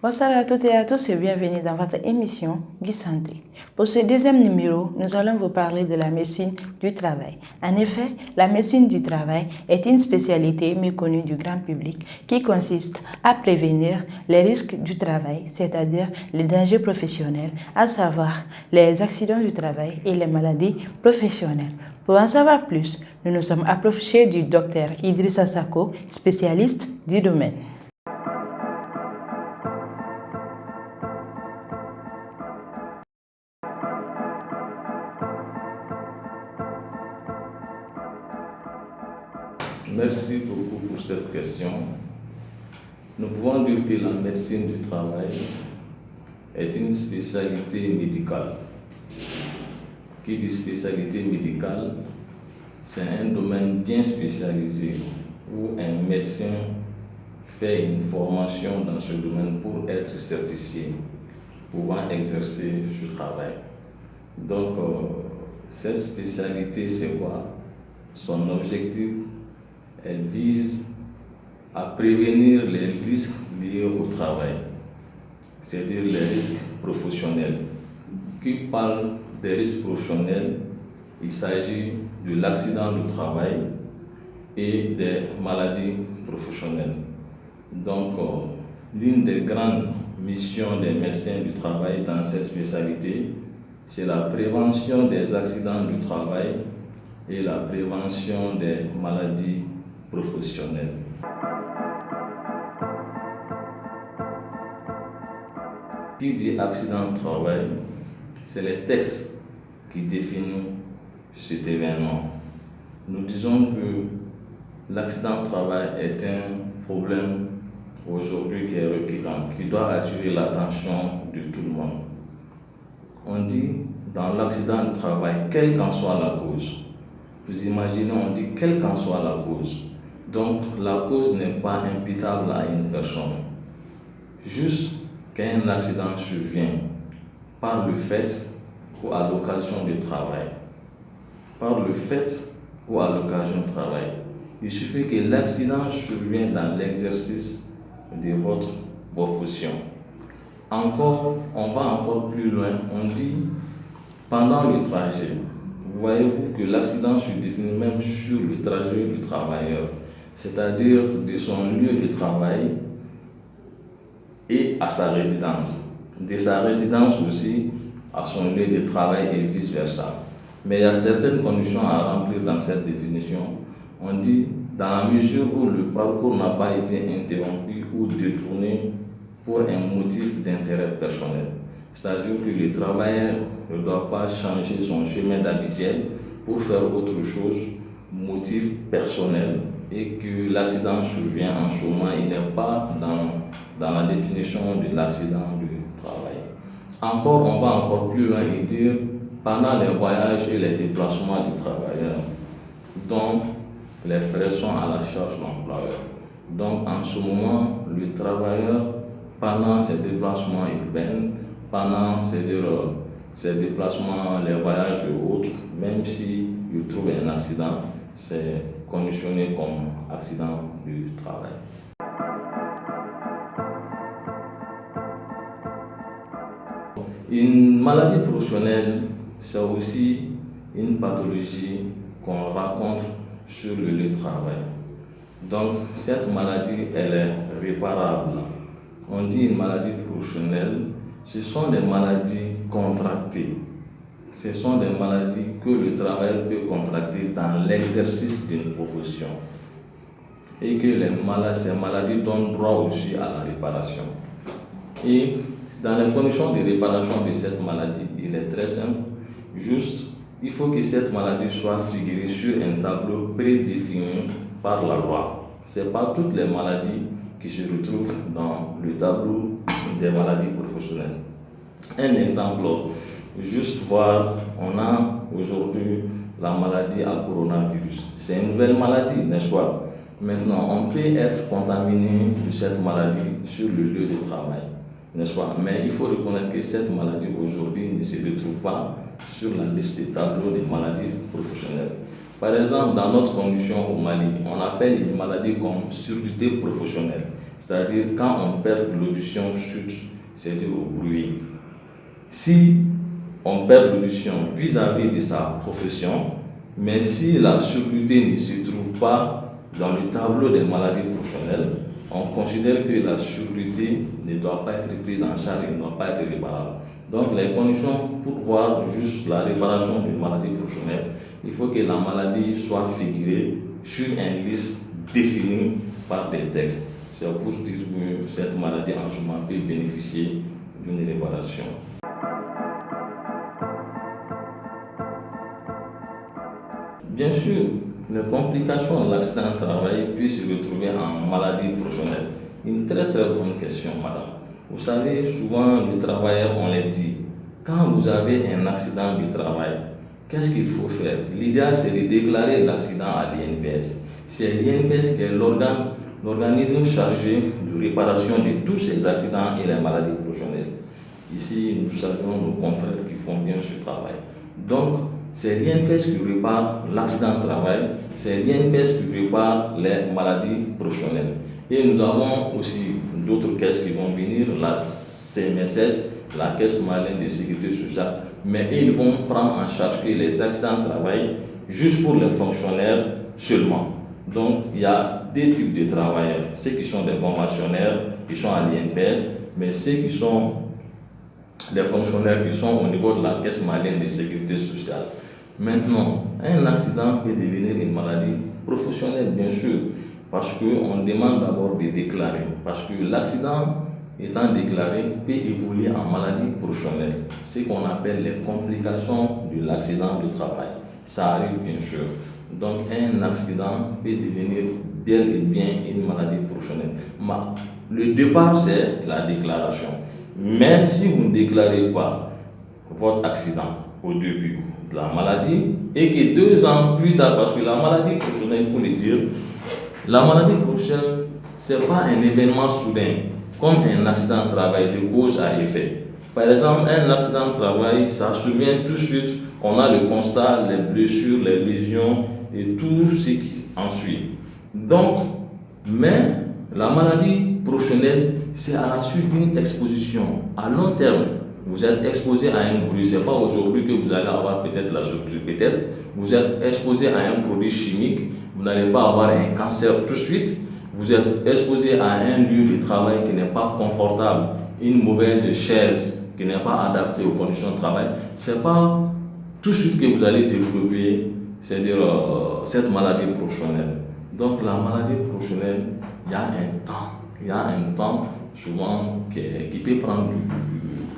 Bonsoir à toutes et à tous et bienvenue dans votre émission Guy Santé. Pour ce deuxième numéro, nous allons vous parler de la médecine du travail. En effet, la médecine du travail est une spécialité méconnue du grand public qui consiste à prévenir les risques du travail, c'est-à-dire les dangers professionnels, à savoir les accidents du travail et les maladies professionnelles. Pour en savoir plus, nous nous sommes approchés du docteur Idrissa Sako, spécialiste du domaine. Merci beaucoup pour cette question. Nous pouvons dire que la médecine du travail est une spécialité médicale. Qui dit spécialité médicale, c'est un domaine bien spécialisé où un médecin fait une formation dans ce domaine pour être certifié, pouvant exercer ce travail. Donc, cette spécialité, c'est quoi? Son objectif, elle vise à prévenir les risques liés au travail, c'est-à-dire les risques professionnels. Qui parle des risques professionnels, il s'agit de l'accident du travail et des maladies professionnelles. Donc, l'une des grandes missions des médecins du travail dans cette spécialité, c'est la prévention des accidents du travail et la prévention des maladies professionnelles. Qui dit accident de travail, c'est les textes qui définissent cet événement. Nous disons que l'accident de travail est un problème aujourd'hui qui est récurrent, qui doit attirer l'attention de tout le monde. On dit dans l'accident de travail, quelle qu'en soit la cause, vous imaginez, on dit quelle qu'en soit la cause. Donc la cause n'est pas imputable à une personne. Juste qu'un accident survient par le fait ou à l'occasion du travail. Par le fait ou à l'occasion du travail. Il suffit que l'accident survienne dans l'exercice de votre profession. Encore, on va encore plus loin, on dit pendant le trajet. Voyez-vous que l'accident se définit même sur le trajet du travailleur, c'est-à-dire de son lieu de travail et à sa résidence. De sa résidence aussi à son lieu de travail et vice-versa. Mais il y a certaines conditions à remplir dans cette définition. On dit dans la mesure où le parcours n'a pas été interrompu ou détourné pour un motif d'intérêt personnel. C'est-à-dire que le travailleur ne doit pas changer son chemin d'habituel pour faire autre chose, motif personnel, et que l'accident survient en ce moment, il n'est pas dans la définition de l'accident du travail. Encore, on va encore plus loin et dire pendant les voyages et les déplacements du travailleur, dont les frais sont à la charge de l'employeur. Donc en ce moment, le travailleur, pendant ses déplacements urbains, pendant ses déplacements, les voyages et autres, même s'il trouve un accident, c'est conditionné comme accident du travail. Une maladie professionnelle, c'est aussi une pathologie qu'on rencontre sur le lieu de travail. Donc, cette maladie, elle est réparable. On dit une maladie professionnelle, ce sont des maladies contractées. Ce sont des maladies que le travailleur peut contracter dans l'exercice d'une profession. Et que ces maladies donnent droit aussi à la réparation. Et dans les conditions de réparation de cette maladie, il est très simple. Juste, il faut que cette maladie soit figurée sur un tableau prédéfini par la loi. Ce n'est pas toutes les maladies qui se retrouvent dans le tableau des maladies professionnelles. Un exemple, juste voir, on a aujourd'hui la maladie à coronavirus. C'est une nouvelle maladie, n'est-ce pas? Maintenant, on peut être contaminé de cette maladie sur le lieu de travail, n'est-ce pas? Mais il faut reconnaître que cette maladie aujourd'hui ne se retrouve pas sur la liste des tableaux des maladies professionnelles. Par exemple, dans notre condition au Mali, on appelle une maladie comme surdité professionnelle. C'est-à-dire quand on perd l'audition chute, c'est-à-dire au bruit. Si on perd l'audition vis-à-vis de sa profession, mais si la surdité ne se trouve pas dans le tableau des maladies professionnelles, on considère que la surdité ne doit pas être prise en charge et ne doit pas être réparable. Donc les conditions pour voir juste la réparation d'une maladie professionnelle, il faut que la maladie soit figurée sur une liste définie par des textes. C'est pour dire que cette maladie en ce moment peut bénéficier d'une réparation. Bien sûr, les complications de l'accident de travail peuvent se retrouver en maladie professionnelle. Une très très bonne question, madame. Vous savez, souvent les travailleurs, on les dit, quand vous avez un accident de travail, qu'est-ce qu'il faut faire? L'idéal, c'est de déclarer l'accident à l'INPS. C'est l'INPS qui est l'organisme chargé de réparation de tous ces accidents et les maladies professionnelles. Ici, nous saluons nos confrères qui font bien ce travail. Donc, c'est l'INPS qui répare l'accident de travail, c'est l'INPS qui répare les maladies professionnelles. Et nous avons aussi d'autres caisses qui vont venir, la CMSS, la Caisse malienne de sécurité sociale, mais ils vont prendre en charge que les accidents de travail juste pour les fonctionnaires seulement. Donc, il y a deux types de travailleurs, ceux qui sont des conventionnaires, qui sont à l'INPS, mais ceux qui sont des fonctionnaires qui sont au niveau de la Caisse malienne de sécurité sociale. Maintenant, un accident peut devenir une maladie professionnelle, bien sûr, parce qu'on demande d'abord de déclarer. Parce que l'accident étant déclaré peut évoluer en maladie professionnelle, ce qu'on appelle les complications de l'accident du travail. Ça arrive, bien sûr. Donc, un accident peut devenir bien et bien une maladie professionnelle. Mais le départ, c'est la déclaration. Mais si vous ne déclarez pas votre accident au début de la maladie et que 2 ans plus tard, parce que la maladie professionnelle, il faut le dire, la maladie professionnelle, ce n'est pas un événement soudain, comme un accident de travail de cause à effet. Par exemple, un accident de travail, ça survient tout de suite, on a le constat, les blessures, les lésions et tout ce qui ensuit. Donc, mais la maladie professionnelle, c'est à la suite d'une exposition à long terme. Vous êtes exposé à un bruit, ce n'est pas aujourd'hui que vous allez avoir peut-être la surprise, peut-être. Vous êtes exposé à un produit chimique, vous n'allez pas avoir un cancer tout de suite. Vous êtes exposé à un lieu de travail qui n'est pas confortable, une mauvaise chaise qui n'est pas adaptée aux conditions de travail. Ce n'est pas tout de suite que vous allez développer, c'est-à-dire cette maladie professionnelle. Donc la maladie professionnelle, il y a un temps souvent qui peut prendre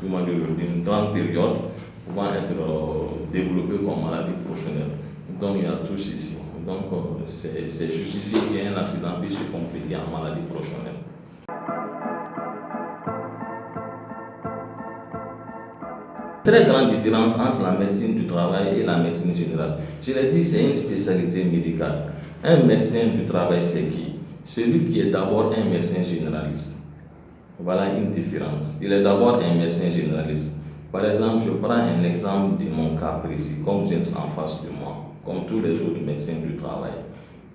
d'une grande période pouvant être développée comme maladie professionnelle. Donc il y a tout ceci. Donc c'est justifié qu'un accident puisse se compliquer en maladie professionnelle. Très grande différence entre la médecine du travail et la médecine générale. Je l'ai dit, c'est une spécialité médicale. Un médecin du travail, c'est qui? Celui qui est d'abord un médecin généraliste. Voilà une différence. Il est d'abord un médecin généraliste. Par exemple, je prends un exemple de mon cas précis, comme vous êtes en face de moi, comme tous les autres médecins du travail.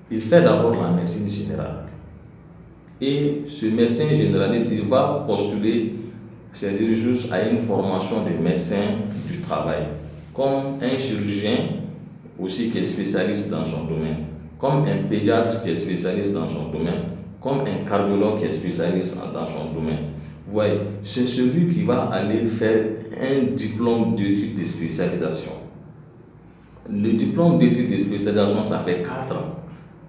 Il fait d'abord la médecine générale. Et ce médecin généraliste, il va postuler, c'est-à-dire juste à une formation de médecin du travail, comme un chirurgien aussi qui est spécialiste dans son domaine, comme un pédiatre qui est spécialiste dans son domaine, comme un cardiologue qui est spécialiste dans son domaine. Vous voyez, c'est celui qui va aller faire un diplôme d'études de spécialisation. Le diplôme d'études de spécialisation, ça fait 4 ans.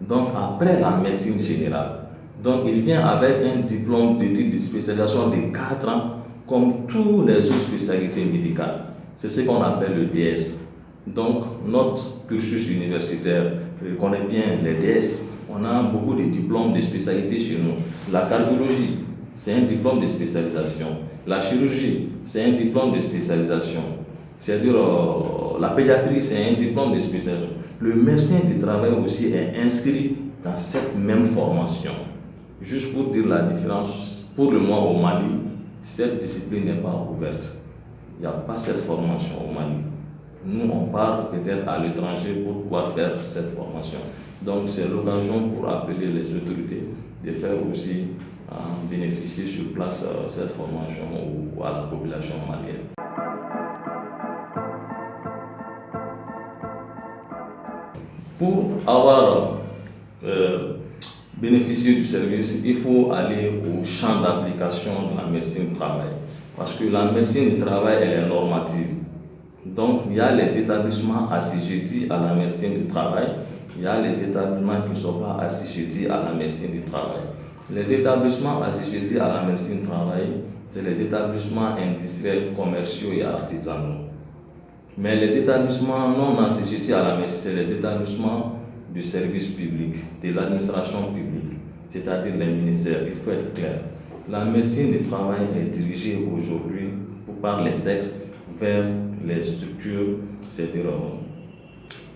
Donc, après la médecine générale. Donc, il vient avec un diplôme d'études de spécialisation de 4 ans, comme toutes les autres spécialités médicales. C'est ce qu'on appelle le DS. Donc, notre cursus universitaire reconnaît bien les DS. On a beaucoup de diplômes de spécialité chez nous. La cardiologie, c'est un diplôme de spécialisation. La chirurgie, c'est un diplôme de spécialisation. C'est-à-dire la pédiatrie, c'est un diplôme de spécialisation. Le médecin du travail aussi est inscrit dans cette même formation. Juste pour dire la différence, pour le moment au Mali, cette discipline n'est pas ouverte. Il n'y a pas cette formation au Mali. nous on part peut-être à l'étranger pour pouvoir faire cette formation. Donc c'est l'occasion pour appeler les autorités de faire aussi bénéficier sur place cette formation à la population malienne. Pour avoir bénéficié du service, il faut aller au champ d'application de la médecine du travail. Parce que la médecine du travail, elle est normative. Donc, il y a les établissements assujettis à la médecine du travail. Il y a les établissements qui ne sont pas assujettis à la médecine du travail. Les établissements assujettis à la médecine du travail, c'est les établissements industriels, commerciaux et artisanaux. Mais les établissements non assujettis à la médecine, c'est les établissements du service public, de l'administration publique, c'est-à-dire les ministères. Il faut être clair. La médecine du travail est dirigée aujourd'hui, par les textes, vers les structures, c'est-à-dire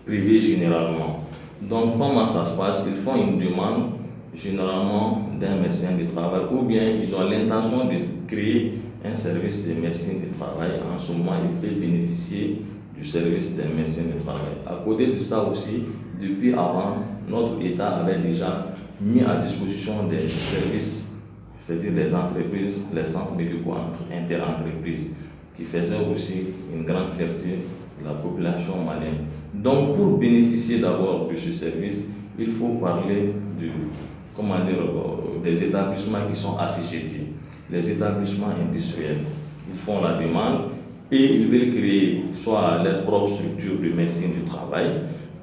privées généralement. Donc, comment ça se passe? Ils font une demande généralement d'un médecin du travail ou bien ils ont l'intention de créer un service de médecine du travail. En ce moment, ils peuvent bénéficier du service des médecins du travail. À côté de ça aussi, depuis avant, notre État avait déjà mis à disposition des services, c'est-à-dire les entreprises, les centres médicaux interentreprises, qui faisaient aussi une grande fierté de la population malienne. Donc, pour bénéficier d'abord de ce service, il faut parler des établissements qui sont assujettis, les établissements industriels. Ils font la demande et ils veulent créer soit leur propre structure de médecine du travail,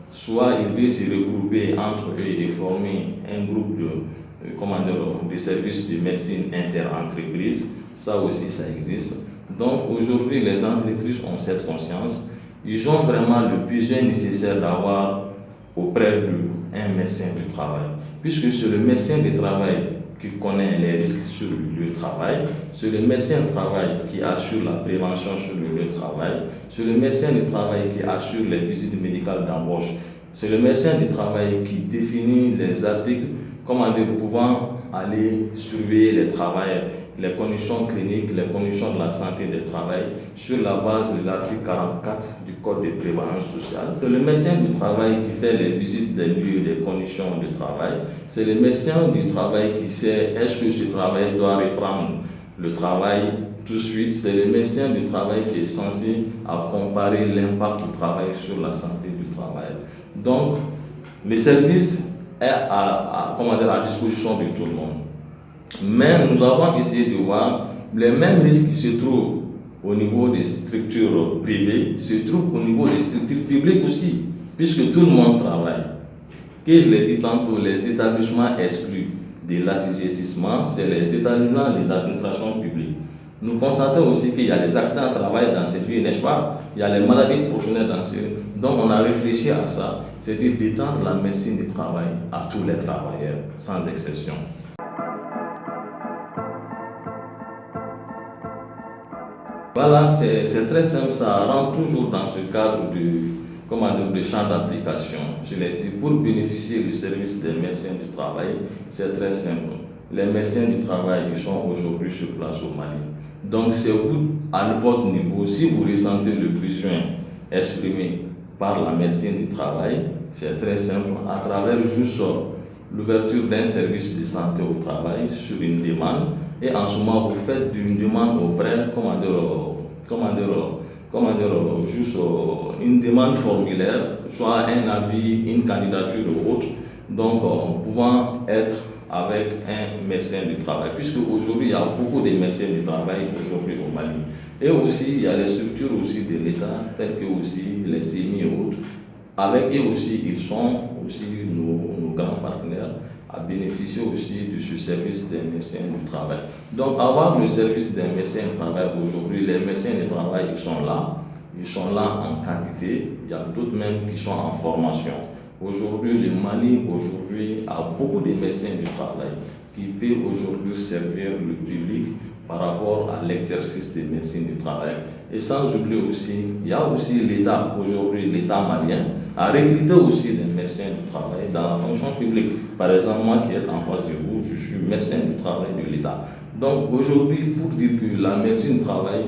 soit ils veulent se regrouper entre eux et former un groupe de services de médecine inter-entreprise. Ça aussi, ça existe. Donc aujourd'hui, les entreprises ont cette conscience. Ils ont vraiment le besoin nécessaire d'avoir auprès d'eux un médecin du travail. Puisque c'est le médecin du travail qui connaît les risques sur le lieu de travail, c'est le médecin du travail qui assure la prévention sur le lieu de travail, c'est le médecin du travail qui assure les visites médicales d'embauche, c'est le médecin du travail qui définit les articles, pouvant aller surveiller les travailleurs, les conditions cliniques, les conditions de la santé des travailleurs sur la base de l'article 44 du Code de prévoyance sociale. C'est le médecin du travail qui fait les visites des lieux et des conditions de travail. C'est le médecin du travail qui sait est-ce que ce travailleur doit reprendre le travail tout de suite. C'est le médecin du travail qui est censé comparer l'impact du travail sur la santé du travail. Donc, le service est à disposition de tout le monde. Mais nous avons essayé de voir les mêmes risques qui se trouvent au niveau des structures privées, se trouvent au niveau des structures publiques aussi, puisque tout le monde travaille. Que je l'ai dit tantôt, les établissements exclus de l'assujettissement, c'est les établissements de l'administration publique. Nous constatons aussi qu'il y a des accidents de travail dans ces lieux, n'est-ce pas? Il y a les maladies professionnelles dans ces lieux. Donc on a réfléchi à ça, c'est-à-dire d'étendre la médecine du travail à tous les travailleurs, sans exception. Voilà, c'est très simple, ça rentre toujours dans ce cadre de champ d'application. Je l'ai dit, pour bénéficier du service des médecins du travail, c'est très simple. Les médecins du travail, ils sont aujourd'hui sur place au Mali. Donc c'est vous, à votre niveau, si vous ressentez le besoin exprimé par la médecine du travail, c'est très simple, à travers juste l'ouverture d'un service de santé au travail sur une demande. Et en ce moment, vous faites une demande auprès, juste une demande formulaire, soit un avis, une candidature ou autre, donc pouvant être avec un médecin du travail, puisque aujourd'hui il y a beaucoup de médecins du travail aujourd'hui au Mali. Et aussi il y a les structures aussi de l'État, telles que aussi les CMI et autres. Avec eux aussi, ils sont aussi nos grands partenaires à bénéficier aussi de ce service des médecins du travail. Donc avoir le service des médecins du travail aujourd'hui, les médecins du travail ils sont là en quantité, il y a d'autres même qui sont en formation. Aujourd'hui, le Mali a beaucoup de médecins du travail qui peuvent aujourd'hui servir le public par rapport à l'exercice des médecines du travail. Et sans oublier aussi, il y a aussi l'État, aujourd'hui l'État malien, a recruté aussi des médecins du travail dans la fonction publique. Par exemple, moi qui est en face de vous, je suis médecin du travail de l'État. Donc aujourd'hui, pour dire que la médecine du travail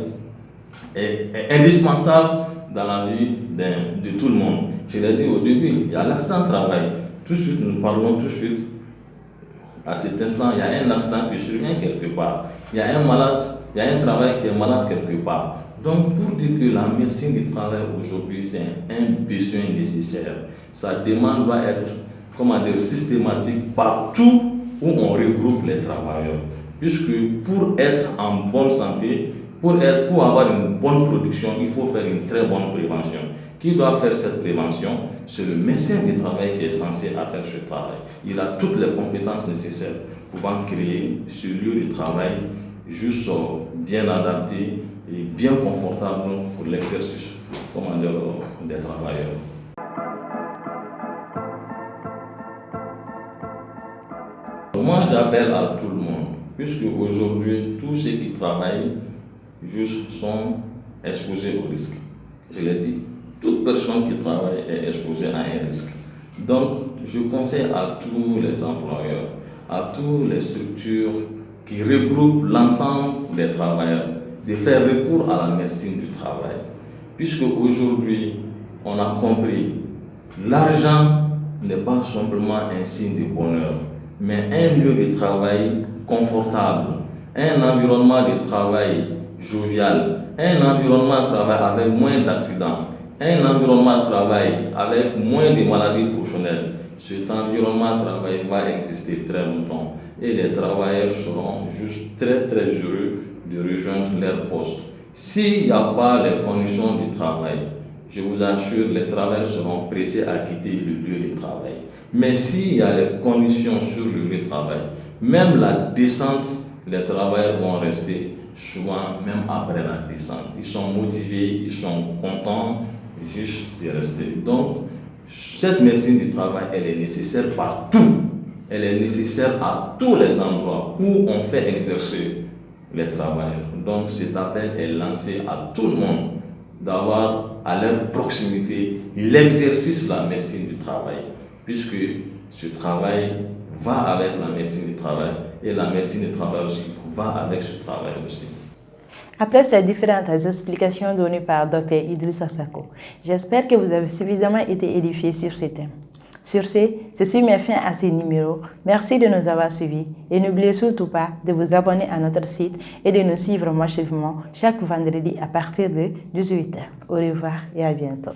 est indispensable dans la vie de tout le monde. Je l'ai dit au début, il y a l'accident de travail. Tout de suite, nous parlons tout de suite. À cet instant, il y a un accident qui survient quelque part. Il y a un malade, il y a un travail qui est malade quelque part. Donc, pour dire que la médecine du travail aujourd'hui, c'est un besoin nécessaire. Sa demande doit être, systématique partout où on regroupe les travailleurs. Puisque pour être en bonne santé, pour avoir une bonne production, il faut faire une très bonne prévention. Qui doit faire cette prévention? C'est le médecin du travail qui est censé faire ce travail. Il a toutes les compétences nécessaires pour créer ce lieu de travail juste bien adapté et bien confortable pour l'exercice des travailleurs. Moi, j'appelle à tout le monde, puisque aujourd'hui, tous ceux qui travaillent juste sont exposés au risque. Je l'ai dit, toute personne qui travaille est exposée à un risque. Donc, je conseille à tous les employeurs, à toutes les structures qui regroupent l'ensemble des travailleurs, de faire recours à la médecine du travail. Puisque aujourd'hui, on a compris, l'argent n'est pas simplement un signe de bonheur, mais un lieu de travail confortable, un environnement de travail jovial, un environnement de travail avec moins d'accidents, un environnement de travail avec moins de maladies professionnelles. Cet environnement de travail va exister très longtemps et les travailleurs seront juste très très heureux de rejoindre leur poste. S'il n'y a pas les conditions du travail, je vous assure, les travailleurs seront pressés à quitter le lieu de travail. Mais s'il y a les conditions sur le lieu de travail, même la descente, les travailleurs vont rester souvent même après la descente. Ils sont motivés, ils sont contents juste de rester. Donc, cette médecine du travail, elle est nécessaire partout. Elle est nécessaire à tous les endroits où on fait exercer les travailleurs. Donc, cet appel est lancé à tout le monde d'avoir à leur proximité l'exercice de la médecine du travail, puisque ce travail va avec la médecine du travail et la médecine du travail aussi va avec ce travail aussi. Après ces différentes explications données par Dr Idrissa Sako, j'espère que vous avez suffisamment été édifiés sur ce thème. Sur ceci met fin à ce numéro. Merci de nous avoir suivis et n'oubliez surtout pas de vous abonner à notre site et de nous suivre massivement chaque vendredi à partir de 18h. Au revoir et à bientôt.